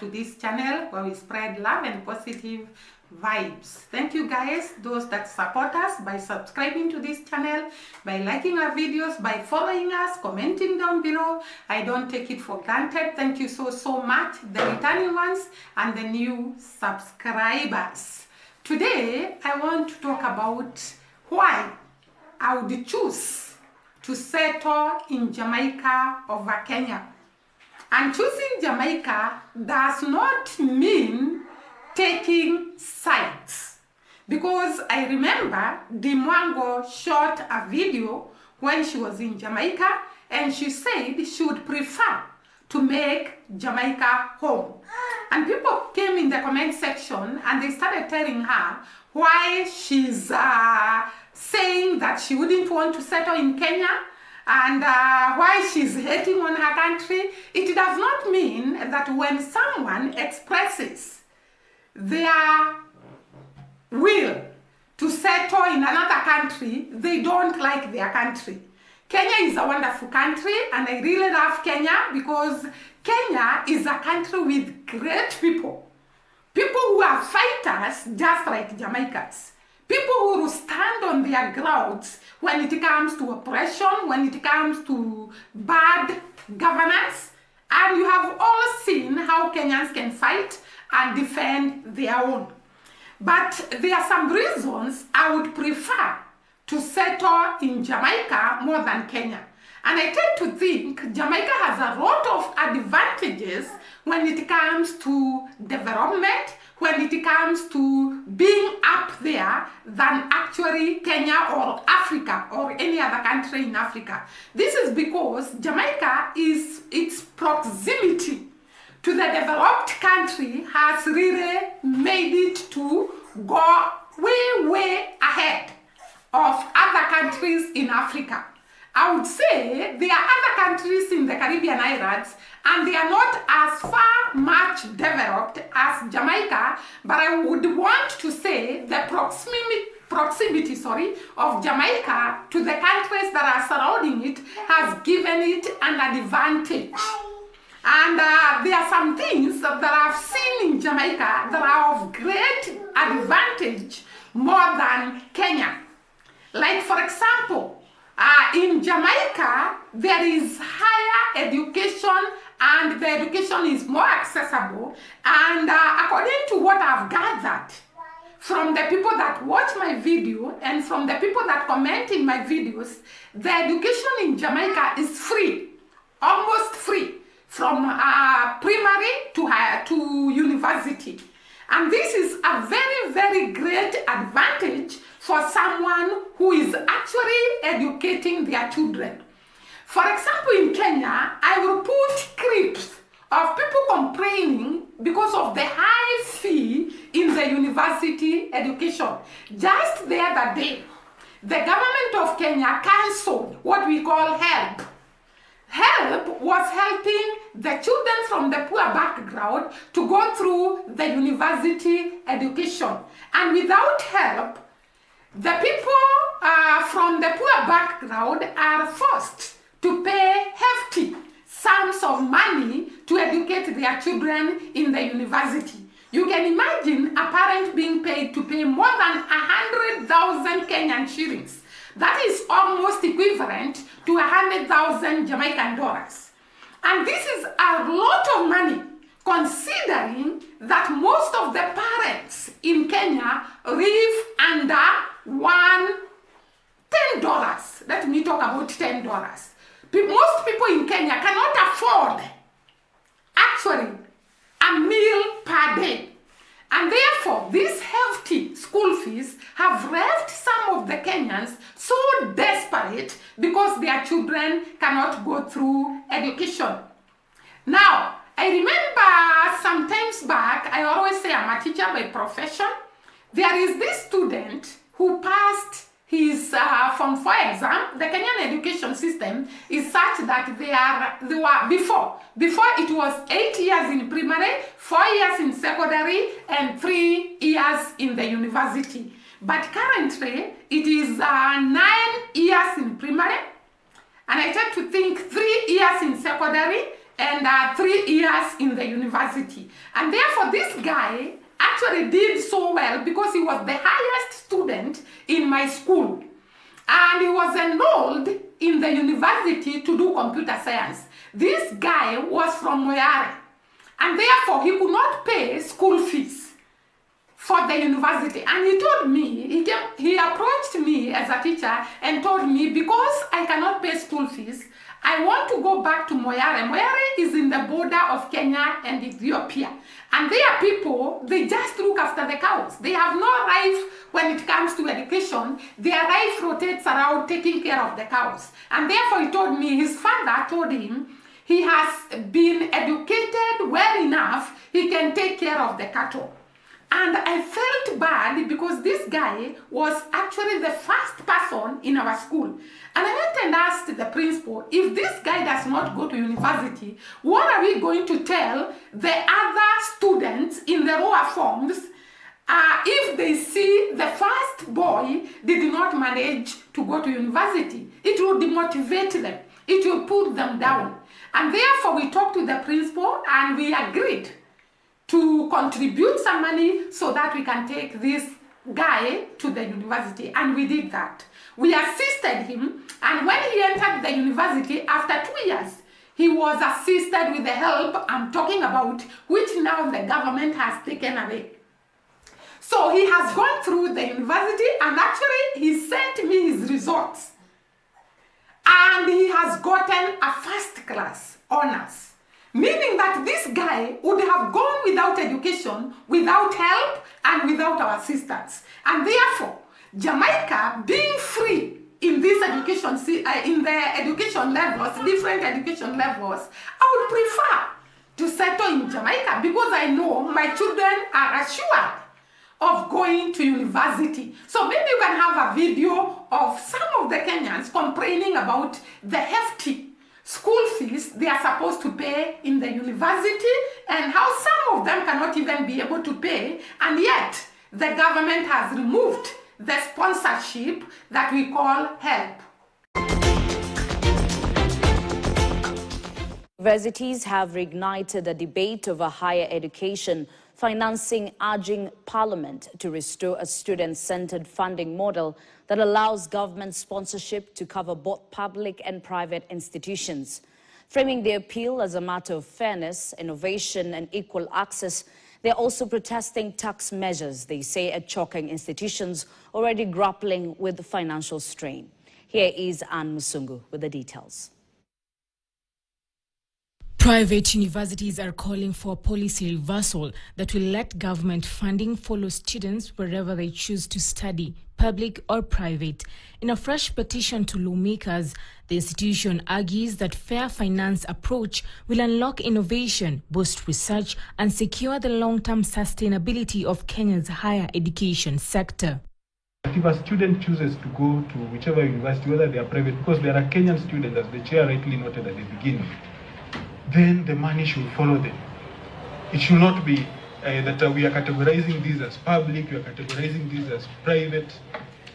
to this channel where we spread love and positive vibes. Thank you guys, those that support us by subscribing to this channel, by liking our videos, by following us, commenting down below. I don't take it for granted. Thank you so much, the returning ones and the new subscribers. Today I want to talk about why I would choose to settle in Jamaica over Kenya. And choosing Jamaica does not mean taking sides. Because I remember Dimwango shot a video when she was in Jamaica and she said she would prefer to make Jamaica home. And people came in the comment section and they started telling her why she's saying that she wouldn't want to settle in Kenya and why she's hating on her country. It does not mean that when someone expresses their will to settle in another country, they don't like their country. Kenya is a wonderful country and I really love Kenya because Kenya is a country with great people. People who are fighters just like Jamaicans. People who will stand on their grounds when it comes to oppression, when it comes to bad governance. And you have all seen how Kenyans can fight and defend their own. But there are some reasons I would prefer to settle in Jamaica more than Kenya. And I tend to think Jamaica has a lot of advantages when it comes to development, when it comes to being up there than actually Kenya or Africa or any other country in Africa. This is because Jamaica its proximity to the developed country has really made it to go way ahead of other countries in Africa. I would say there are other countries in the Caribbean islands and they are not as far much developed as Jamaica, but I would want to say the proximity of Jamaica to the countries that are surrounding it has given it an advantage. And there are some things that I've seen in Jamaica that are of great advantage more than Kenya. Like for example, in Jamaica, there is higher education and the education is more accessible. And according to what I've gathered from the people that watch my video and from the people that comment in my videos, the education in Jamaica is free, almost free, from primary to university. And this is a very great advantage for someone who is actually educating their children. For example, in Kenya, I will put clips of people complaining because of the high fee in the university education. Just the other day, the government of Kenya cancelled what we call HELP. HELP was helping the children from the poor background to go through the university education. And without HELP, the people from the poor background are forced to pay hefty sums of money to educate their children in the university. You can imagine a parent being paid to pay more than 100,000 Kenyan shillings. That is almost equivalent to 100,000 Jamaican dollars. And this is a lot of money considering that most of the parents in Kenya live under $10. Let me talk about $10. Most people in Kenya cannot afford actually a meal per day. And therefore, these hefty school fees have left some of the Kenyans so desperate because their children cannot go through education. Now, I remember some times back, I always say I'm a teacher by profession. There is this student who passed his Form 4 exam. The Kenyan education system is such that they were before it was 8 years in primary, 4 years in secondary, and 3 years in the university. But currently, it is 9 years in primary, and I tend to think 3 years in secondary and 3 years in the university. And therefore, this guy actually did so well because he was the highest student in my school. And he was enrolled in the university to do computer science. This guy was from Moyare, and therefore he could not pay school fees for the university. And he told me, he approached me as a teacher and told me, because I cannot pay school fees, I want to go back to Moyare. Moyare is in the border of Kenya and Ethiopia. And their people, they just look after the cows. They have no life when it comes to education. Their life rotates around taking care of the cows. And therefore he told me, his father told him, he has been educated well enough, he can take care of the cattle. And I felt bad because this guy was actually the first person in our school. And I went and asked the principal, if this guy does not go to university, what are we going to tell the other students in the lower forms if they see the first boy did not manage to go to university? It will demotivate them. It will put them down. And therefore we talked to the principal and we agreed to contribute some money so that we can take this guy to the university. And we did that. We assisted him, and when he entered the university after 2 years, he was assisted with the help I'm talking about, which now the government has taken away. So he has gone through the university, and actually he sent me his results. And he has gotten a first class honors. Meaning that this guy would have gone without education, without help, and without our assistance. And therefore, Jamaica being free in this education, in the education levels, different education levels, I would prefer to settle in Jamaica because I know my children are assured of going to university. So maybe you can have a video of some of the Kenyans complaining about the hefty school fees they are supposed to pay in the university and how some of them cannot even be able to pay, and yet the government has removed the sponsorship that we call help. Universities have reignited a debate over higher education financing, urging Parliament to restore a student-centered funding model that allows government sponsorship to cover both public and private institutions. Framing the appeal as a matter of fairness, innovation and equal access, they're also protesting tax measures they say are choking institutions already grappling with financial strain. Here is Anne Musungu with the details. Private universities are calling for a policy reversal that will let government funding follow students wherever they choose to study, public or private. In a fresh petition to lawmakers, the institution argues that fair finance approach will unlock innovation, boost research, and secure the long-term sustainability of Kenya's higher education sector. If a student chooses to go to whichever university, whether they are private, because they are a Kenyan student, as the chair rightly noted at the beginning, then the money should follow them. It should not be that we are categorizing these as public, we are categorizing these as private.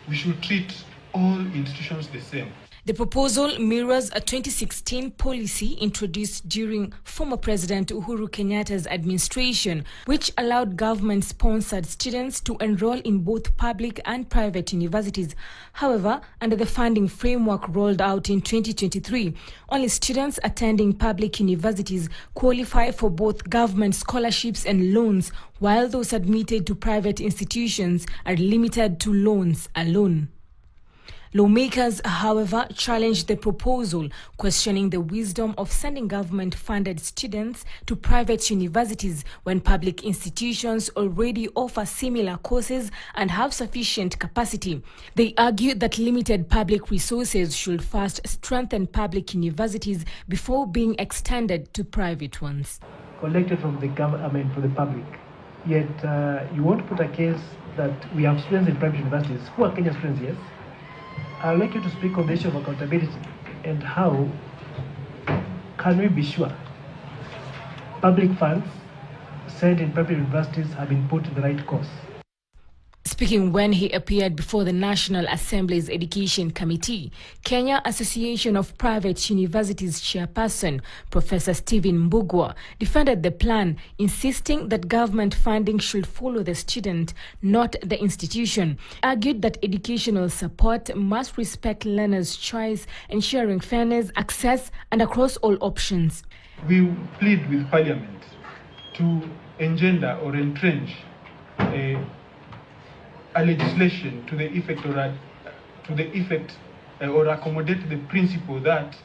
We should treat all institutions the same. The proposal mirrors a 2016 policy introduced during former President Uhuru Kenyatta's administration, which allowed government-sponsored students to enroll in both public and private universities. However, under the funding framework rolled out in 2023, only students attending public universities qualify for both government scholarships and loans, while those admitted to private institutions are limited to loans alone. Lawmakers, however, challenged the proposal, questioning the wisdom of sending government-funded students to private universities when public institutions already offer similar courses and have sufficient capacity. They argued that limited public resources should first strengthen public universities before being extended to private ones. Collected from the government, from the public. Yet you want to put a case that we have students in private universities who are Kenyan students, yes. I'd like you to speak on the issue of accountability and how can we be sure public funds sent in private universities have been put in the right course. Speaking when he appeared before the National Assembly's Education Committee, Kenya Association of Private Universities chairperson Professor Stephen Mbugua defended the plan, insisting that government funding should follow the student, not the institution. Argued that educational support must respect learners' choice, ensuring fairness, access, and across all options. We plead with Parliament to engender or entrench a legislation to the effect or accommodate the principle that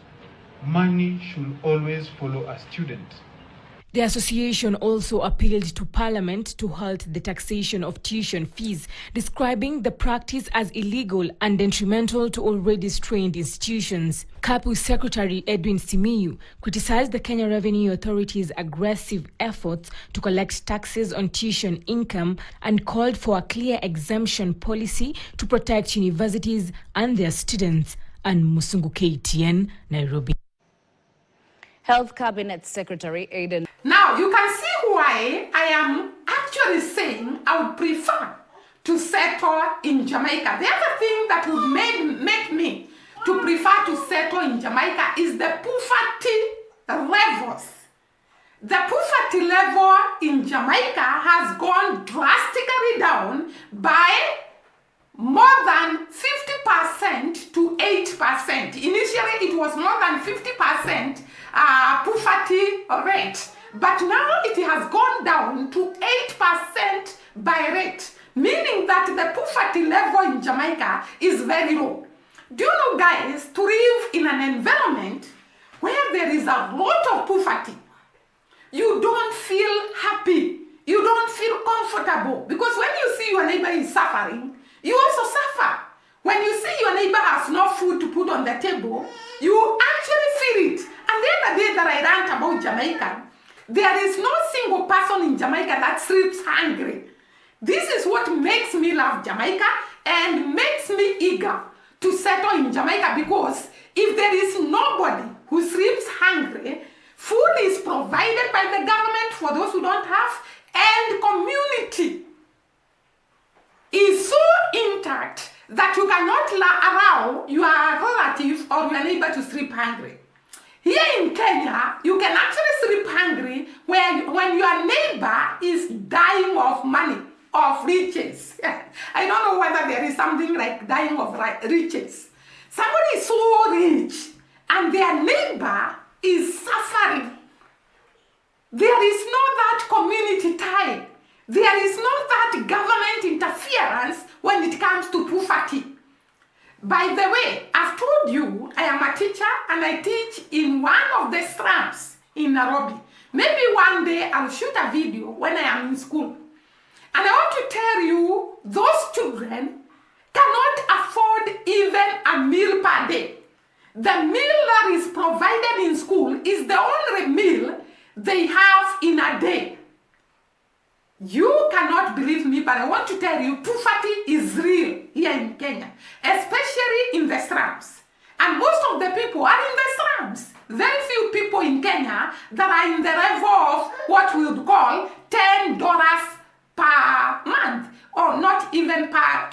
money should always follow a student. The association also appealed to Parliament to halt the taxation of tuition fees, describing the practice as illegal and detrimental to already strained institutions. KAPU Secretary Edwin Simiyu criticized the Kenya Revenue Authority's aggressive efforts to collect taxes on tuition income and called for a clear exemption policy to protect universities and their students. And Musungu KTN, Nairobi. Health Cabinet Secretary Aiden. Now, you can see why I am actually saying I would prefer to settle in Jamaica. The other thing that would make me to prefer to settle in Jamaica is the poverty levels. The poverty level in Jamaica has gone drastically down by more than 50% to 8%. Initially, it was more than 50% poverty rate, but now it has gone down to 8% by rate, meaning that the poverty level in Jamaica is very low. Do you know, guys, to live in an environment where there is a lot of poverty, you don't feel happy, you don't feel comfortable, because when you see your neighbor is suffering, you also suffer. When you see your neighbor has no food to put on the table, you actually feel it. And the other day that I rant about Jamaica, there is no single person in Jamaica that sleeps hungry. This is what makes me love Jamaica and makes me eager to settle in Jamaica, because if there is nobody who sleeps hungry, food is provided by the government for those who don't have, and community is so intact that you cannot allow your relative or your neighbor to sleep hungry. Here in Kenya, you can actually sleep hungry when your neighbor is dying of money, of riches. I don't know whether there is something like dying of riches. Somebody is so rich and their neighbor is suffering. There is no that community tie. There is no that government interference when it comes to poverty. By the way, I've told you I am a teacher and I teach in one of the slums in Nairobi. Maybe one day I'll shoot a video when I am in school. And I want to tell you, those children cannot afford even a meal per day. The meal that is provided in school is the only meal they have in a day. You cannot believe me, but I want to tell you, poverty is real here in Kenya, especially in the slums. And most of the people are in the slums. Very few people in Kenya that are in the level of what we would call $10 per month, or not even per,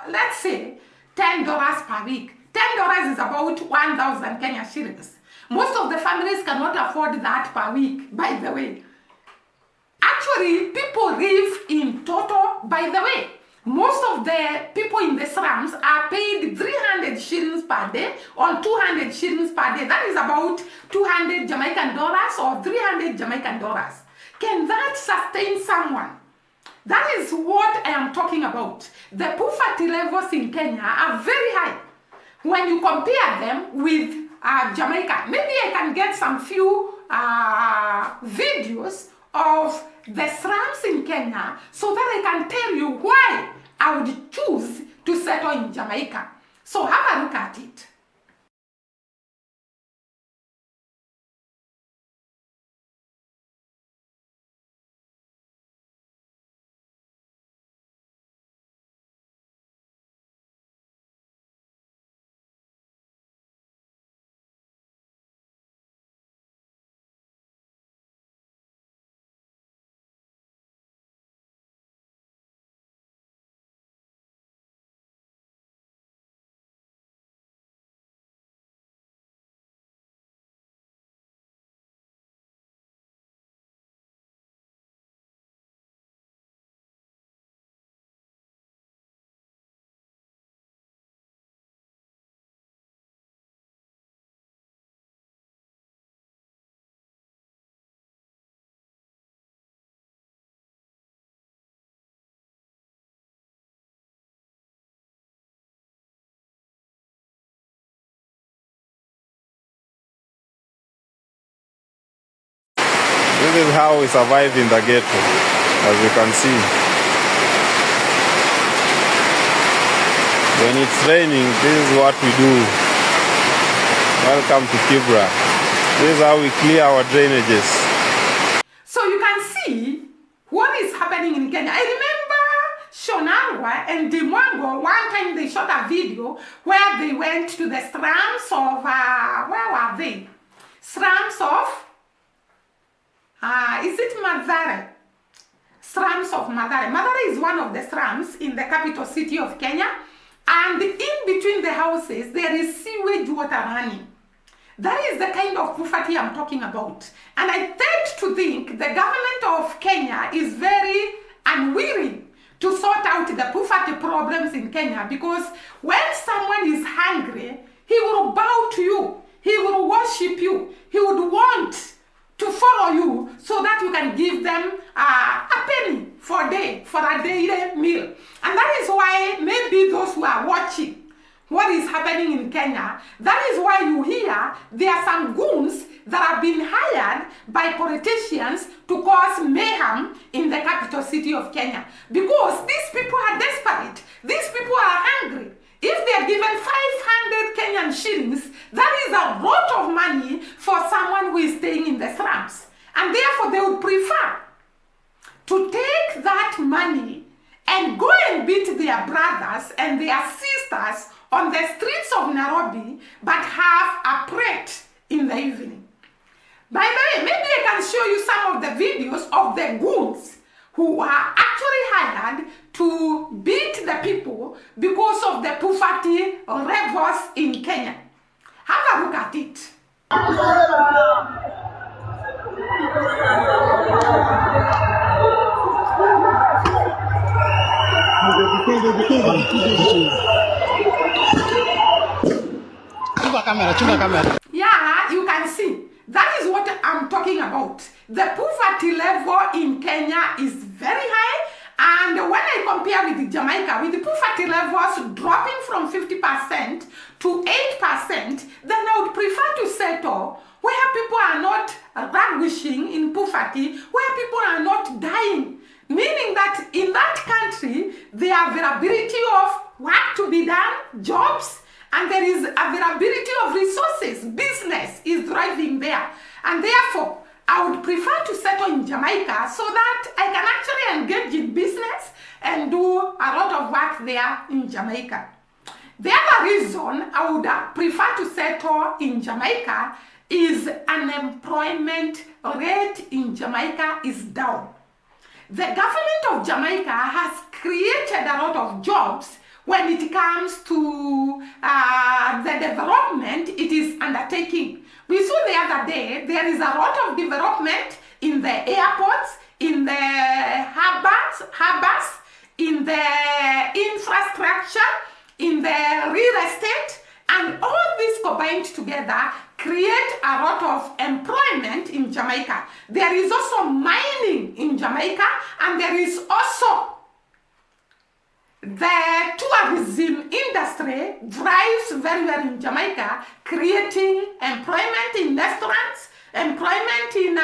let's say $10 per week. $10 is about 1,000 Kenya shillings. Most of the families cannot afford that per week, by the way. Actually, people live in total, by the way. Most of the people in the slums are paid 300 shillings per day or 200 shillings per day. That is about 200 Jamaican dollars or 300 Jamaican dollars. Can that sustain someone? That is what I am talking about. The poverty levels in Kenya are very high. When you compare them with Jamaica, maybe I can get some few videos of the slums in Kenya so that I can tell you why I would choose to settle in Jamaica. So have a look at it. This is how we survive in the ghetto, as you can see. When it's raining, this is what we do. Welcome to Kibra. This is how we clear our drainages. So you can see what is happening in Kenya. I remember Shonarwa and Dimwango, one time they shot a video where they went to the slums of, where were they? Slums of, is it Mathare? Slums of Mathare. Mathare is one of the slums in the capital city of Kenya. And in between the houses, there is sewage water running. That is the kind of poverty I'm talking about. And I tend to think the government of Kenya is very unwilling to sort out the poverty problems in Kenya, because when someone is hungry, he will bow to you, he will worship you, he would want to follow you so that you can give them a penny for a daily meal. And that is why maybe those who are watching what is happening in Kenya, that is why you hear there are some goons that have been hired by politicians to cause mayhem in the capital city of Kenya. Because these people are desperate. These people are hungry. If they are given 500 Kenyan shillings, that is a lot of money for someone who is staying in the slums. And therefore they would prefer to take that money and go and beat their brothers and their sisters on the streets of Nairobi, but have a parade in the evening. By the way, maybe I can show you some of the videos of the goons who are actually hired to beat the people because of the poverty levels in Kenya. Have a look at it. Yeah, you can see. That is what I'm talking about. The poverty level in Kenya is very high. And when I compare with Jamaica, with the poverty levels dropping from 50% to 8%, then I would prefer to settle where people are not languishing in poverty, where people are not dying. Meaning that in that country, the availability of work to be done, jobs, and there is availability of resources, business is thriving there. And therefore, I would prefer to settle in Jamaica so that I can actually engage in business and do a lot of work there in Jamaica. The other reason I would prefer to settle in Jamaica is unemployment rate in Jamaica is down. The government of Jamaica has created a lot of jobs when it comes to the development it is undertaking. We saw the other day, there is a lot of development in the airports, in the harbors, in the infrastructure, in the real estate, and all these combined together create a lot of employment in Jamaica. There is also mining in Jamaica, and there is also the tourism industry drives very well in Jamaica, creating employment in restaurants, employment in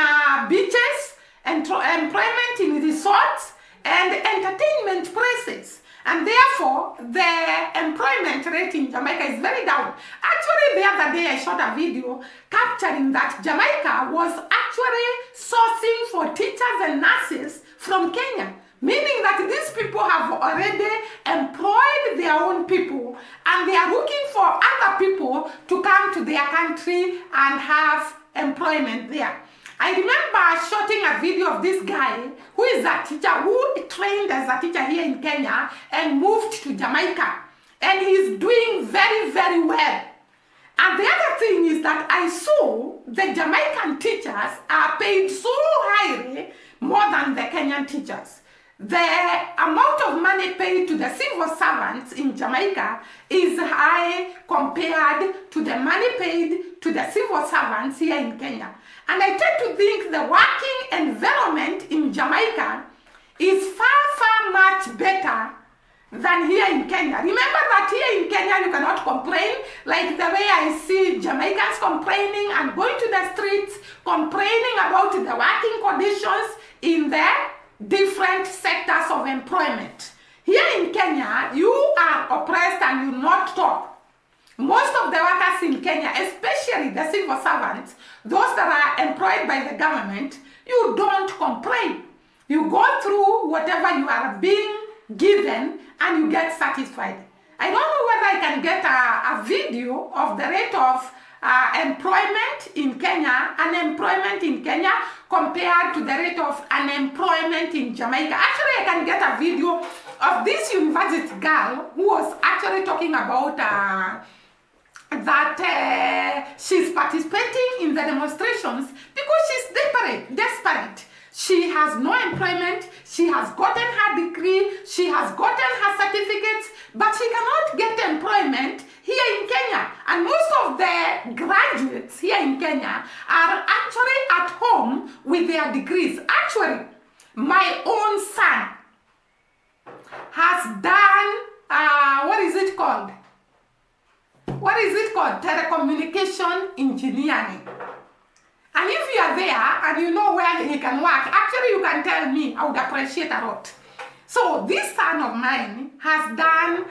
beaches, employment in resorts, and entertainment places. And therefore, the employment rate in Jamaica is very down. Actually, the other day I shot a video capturing that Jamaica was actually sourcing for teachers and nurses from Kenya. Meaning that these people have already employed their own people and they are looking for other people to come to their country and have employment there. I remember shooting a video of this guy who is a teacher, who trained as a teacher here in Kenya and moved to Jamaica. And he's doing very, very well. And the other thing is that I saw the Jamaican teachers are paid so highly, more than the Kenyan teachers. The amount of money paid to the civil servants in Jamaica is high compared to the money paid to the civil servants here in Kenya. And I tend to think the working environment in Jamaica is far, far much better than here in Kenya. Remember that here in Kenya you cannot complain like the way I see Jamaicans complaining and going to the streets complaining about the working conditions in the different sectors of employment. Here in Kenya, you are oppressed and you not talk. Most of the workers in Kenya, especially the civil servants, those that are employed by the government, you don't complain. You go through whatever you are being given and you get satisfied. I don't know whether I can get a video of the rate of employment in Kenya, unemployment in Kenya compared to the rate of unemployment in Jamaica. Actually, I can get a video of this university girl who was actually talking about that she's participating in the demonstrations because she's desperate. She has no employment, she has gotten her degree, she has gotten her certificates, but she cannot get employment here in Kenya. And most of the graduates here in Kenya are actually at home with their degrees. Actually, my own son has done, what is it called? Telecommunication engineering. And if you are there and you know where he can work, actually you can tell me, I would appreciate a lot. So this son of mine has done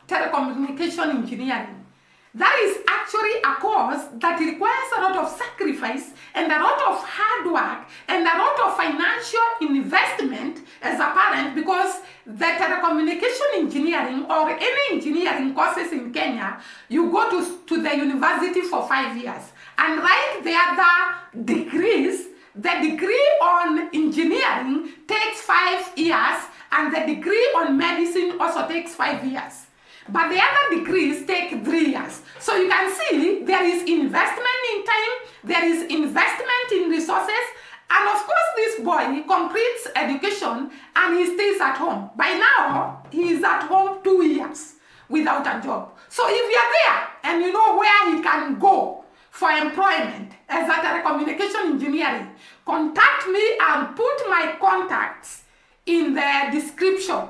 telecommunication engineering. That is actually a course that requires a lot of sacrifice and a lot of hard work and a lot of financial investment as a parent, because the telecommunication engineering or any engineering courses in Kenya, you go to the university for 5 years and write the other degrees. The degree on engineering takes 5 years and the degree on medicine also takes 5 years. But the other degrees take 3 years. So you can see there is investment in time, there is investment in resources, and of course this boy completes education and he stays at home. By now, he is at home 2 years without a job. So if you are there and you know where he can go for employment as a telecommunication engineering, contact me and put my contacts in the description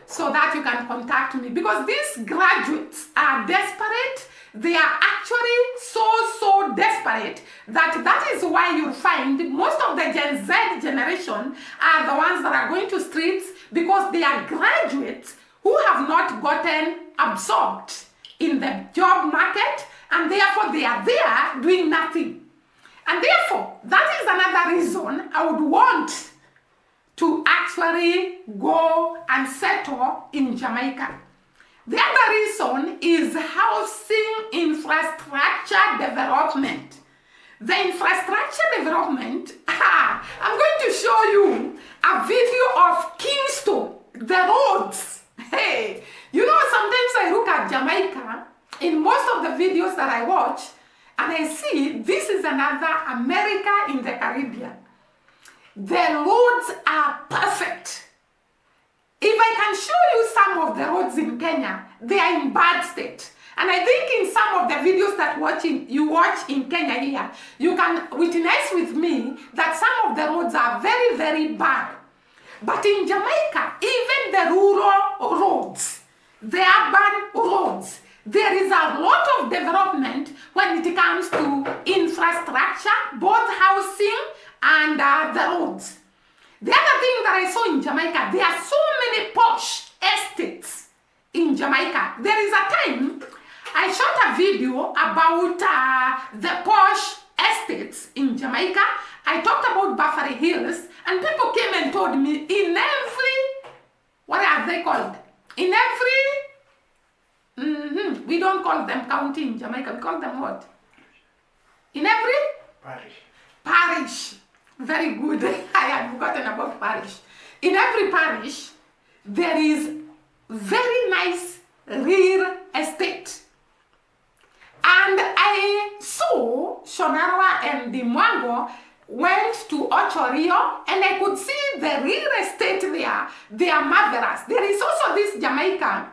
so that you can contact me, because these graduates are desperate. They are actually so desperate that is why you find most of the Gen Z generation are the ones that are going to streets, because they are graduates who have not gotten absorbed in the job market, and therefore they are there doing nothing. And therefore, that is another reason I would want to actually go and settle in Jamaica. The other reason is housing infrastructure development. The infrastructure development, I'm going to show you a video of Kingston, the roads. Hey, you know, sometimes I look at Jamaica in most of the videos that I watch, and I see this is another America in the Caribbean. The roads are perfect. If I can show you some of the roads in Kenya, they are in bad state. And I think in some of the videos that you watch in Kenya here, you can witness with me that some of the roads are very bad. But in Jamaica, even the rural roads, the urban roads, there is a lot of development when it comes to infrastructure, both housing and the roads. The other thing that I saw in Jamaica, there are so many posh estates in Jamaica. There is a time I shot a video about the posh estates in Jamaica. I talked about Buffalo Hills, and people came and told me in every, what are they called? In every, we don't call them county in Jamaica, we call them what? In every? Parish. Very good. I had forgotten about parish. In every parish, there is very nice real estate. And I saw Shonarwa and Dimwango went to Ocho Rio, and I could see the real estate there. They are marvelous. There is also this Jamaican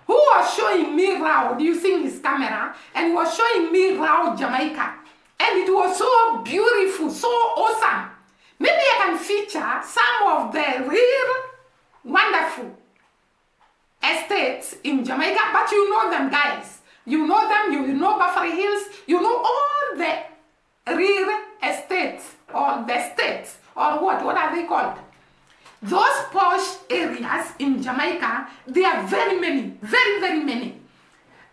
who was showing me around using his camera, and was showing me around Jamaica. And it was so beautiful, so awesome. Maybe I can feature some of the real wonderful estates in Jamaica, but you know them, guys. You know them, you know Buffalo Hills, you know all the real estates or the states or what are they called? Those posh areas in Jamaica, there are very many, very many.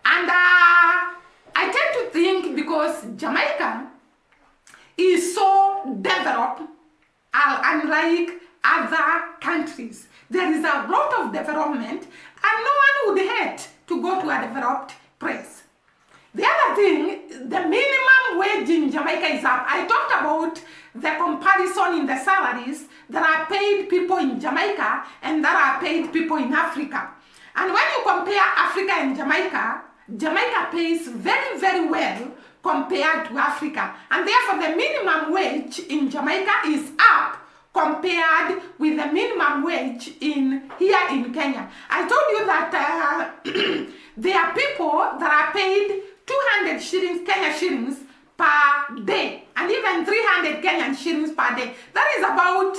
And I tend to think because Jamaica is so developed, unlike other countries, there is a lot of development and no one would hate to go to a developed place. The other thing, the minimum wage in Jamaica is up. I talked about the comparison in the salaries that are paid people in Jamaica and that are paid people in Africa. And when you compare Africa and Jamaica, Jamaica pays very well compared to Africa. And therefore the minimum wage in Jamaica is up compared with the minimum wage here in Kenya. I told you that there are people that are paid 200 shillings, Kenya shillings per day, and even 300 Kenyan shillings per day. That is about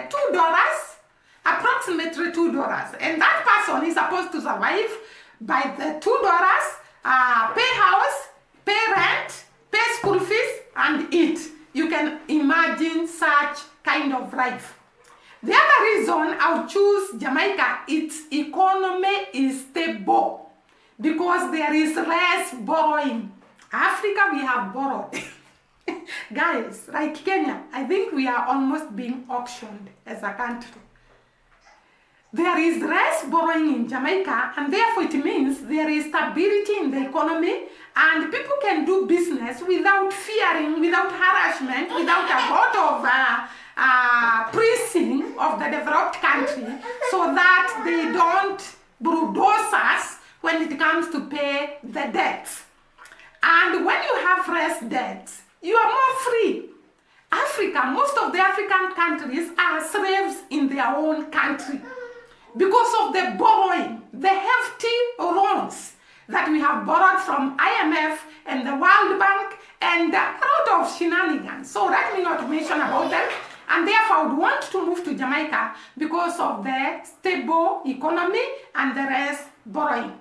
$2, approximately $2. And that person is supposed to survive by the $2, pay house, pay rent, pay school fees, and eat. You can imagine such kind of life. The other reason I would choose Jamaica, its economy is stable because there is less borrowing. Africa, we have borrowed. Guys, like Kenya, I think we are almost being auctioned as a country. There is less borrowing in Jamaica, and therefore it means there is stability in the economy and people can do business without fearing, without harassment, without a lot of pressing of the developed country so that they don't bulldoze us when it comes to pay the debts. And when you have less debts, you are more free. Africa, most of the African countries are slaves in their own country because of the borrowing, the hefty loans that we have borrowed from IMF and the World Bank and a lot of shenanigans. So let me not mention about them. And therefore I would want to move to Jamaica because of the stable economy and the less borrowing.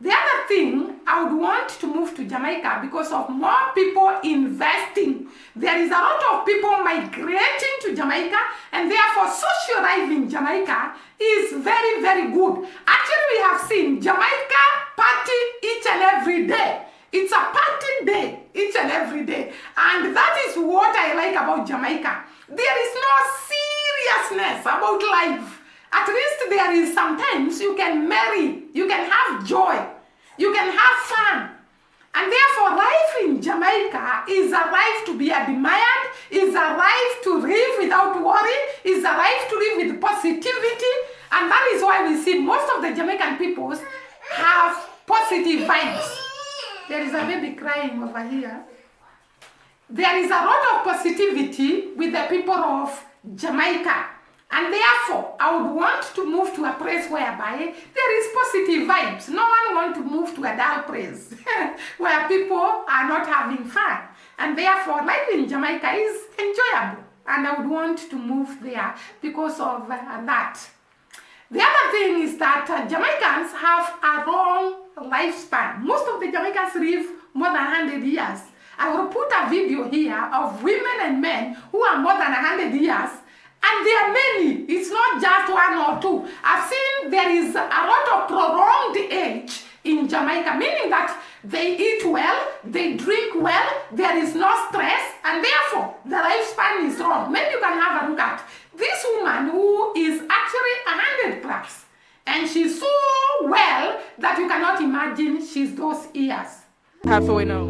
The other thing, I would want to move to Jamaica because of more people investing. There is a lot of people migrating to Jamaica, and therefore social life in Jamaica is very good. Actually, we have seen Jamaica party each and every day. It's a party day each and every day. And that is what I like about Jamaica. There is no seriousness about life. At least there is sometimes you can marry, you can have joy, you can have fun. And therefore life in Jamaica is a life to be admired, is a life to live without worry, is a life to live with positivity. And that is why we see most of the Jamaican peoples have positive vibes. There is a baby crying over here. There is a lot of positivity with the people of Jamaica. And therefore, I would want to move to a place whereby there is positive vibes. No one wants to move to a dull place where people are not having fun. And therefore, life in Jamaica is enjoyable. And I would want to move there because of that. The other thing is that Jamaicans have a long lifespan. Most of the Jamaicans live more than 100 years. I will put a video here of women and men who are more than 100 years. And there are many. It's not just one or two. I've seen there is a lot of prolonged age in Jamaica, meaning that they eat well, they drink well, there is no stress, and therefore the lifespan is long. Maybe you can have a look at this woman who is actually 100 plus, and she's so well that you cannot imagine she's those years. Halfway now.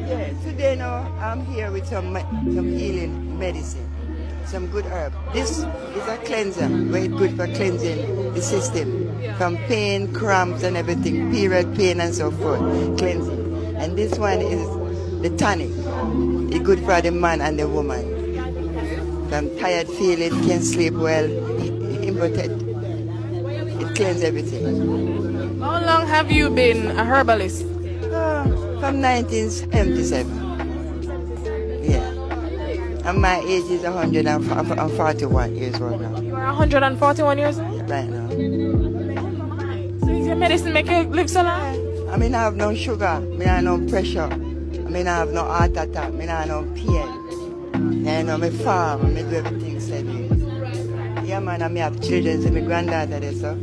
Yeah, today now I'm here with some healing medicine, some good herb. This is a cleanser, very good for cleansing the system from pain, cramps and everything, period pain and so forth, cleansing. And this one is the tonic. It's good for the man and the woman. From tired feeling, can't sleep well, impotent. It cleans everything. How long have you been a herbalist? From 1977. Yeah. And my age is 141 years old now. You are 141 years old? Right now. The medicine make you live so long? I mean, I have no sugar. I mean, I have no pressure. I mean, I have no heart attack. I mean, I have no pain. You know, I farm. I do everything steady. Yeah, man, I have children. So my granddaughter there, so.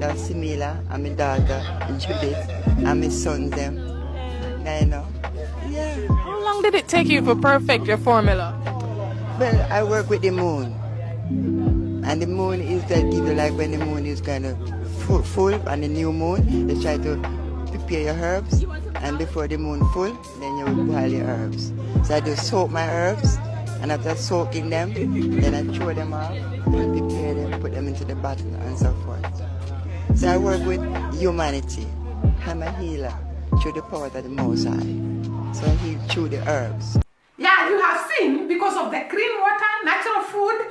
That's Simila, and my daughter, Judith, and my sons, them. You know. Yeah. How long did it take you to perfect your formula? Well, I work with the moon. And the moon is that give you like when the moon is kind of full and the new moon, they try to prepare your herbs. And before the moon full, then you will boil your herbs. So I just soak my herbs, and after soaking them, then I throw them off and prepare them, put them into the bottle and so forth. So I work with humanity. I'm a healer through the power of the Most High. So I heal through the herbs. Yeah, you have seen, because of the clean water, natural food,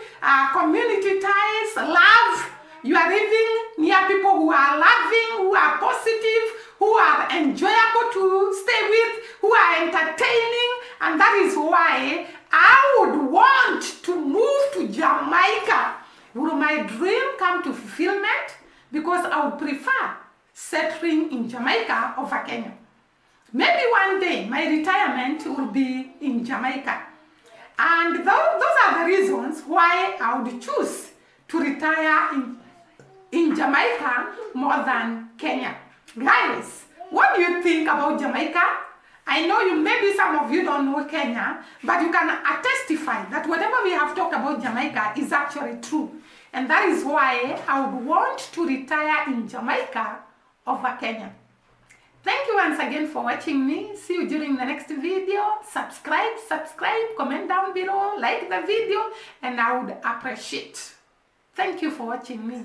community ties, love, you are living near people who are loving, who are positive, who are enjoyable to stay with, who are entertaining, and that is why I would want to move to Jamaica. Will my dream come to fulfillment? Because I would prefer settling in Jamaica over Kenya. Maybe one day my retirement will be in Jamaica. And those are the reasons why I would choose to retire in Jamaica more than Kenya. Guys, what do you think about Jamaica? I know maybe some of you don't know Kenya, but you can testify that whatever we have talked about Jamaica is actually true. And that is why I would want to retire in Jamaica over Kenya. Thank you once again for watching me. See you during the next video. Subscribe, comment down below, like the video, and I would appreciate. Thank you for watching me.